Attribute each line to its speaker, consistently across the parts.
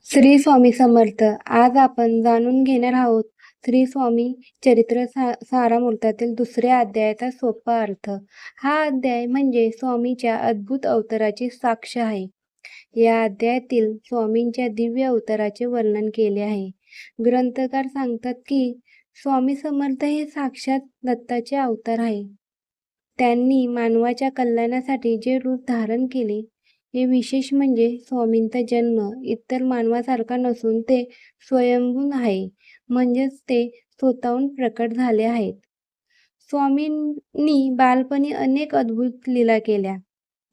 Speaker 1: श्री स्वामी समर्थ. आज आपण जाणून घेणार आहोत श्री स्वामी चरित्र सारामृतातील दुसऱ्या अध्यायाचा सोपा अर्थ. हा अध्याय म्हणजे स्वामीच्या अद्भुत अवताराची साक्ष आहे. या अध्यायातील स्वामींच्या दिव्य अवताराचे वर्णन केले आहे. ग्रंथकार सांगतात की स्वामी समर्थ हे साक्षात दत्ताचे अवतार आहे. त्यांनी मानवाच्या कल्याणासाठी जे रूप धारण केले हे विशेष म्हणजे स्वामींचा जन्म इतर मानवासारखा नसून ते स्वयंभू आहे, म्हणजेच ते स्वतःहून प्रकट झाले आहेत. स्वामींनी बालपणी अनेक अद्भुत लीला केल्या.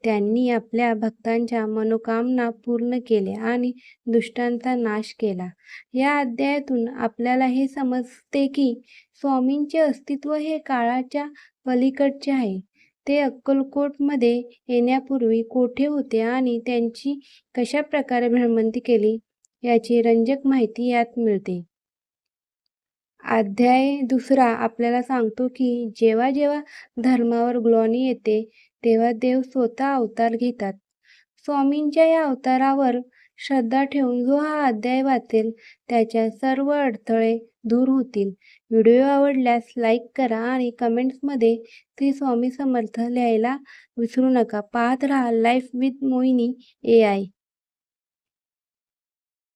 Speaker 1: त्यांनी आपल्या भक्तांच्या मनोकामना पूर्ण केल्या आणि दुष्टांचा नाश केला. या अध्यायातून आपल्याला हे समजते की स्वामींचे अस्तित्व हे काळाच्या पलीकडचे आहे. ते अक्कलकोटमध्ये येण्यापूर्वी कोठे होते आणि त्यांची कशा प्रकारे भ्रमंती केली याची रंजक माहिती यात मिळते. अध्याय दुसरा आपल्याला सांगतो की जेव्हा जेव्हा धर्मावर ग्लानी येते तेव्हा देव स्वतः अवतार घेतात. स्वामींच्या या अवतारावर श्रद्धा ठेवून जो हा अध्याय वाचेल त्याच्या सर्व अडथळे दूर होतील. व्हिडिओ आवडल्यास लाईक करा आणि कमेंट्समध्ये श्री स्वामी समर्थ लिहायला विसरू नका. पाहत राहा लाईफ विथ मोहिनी AI.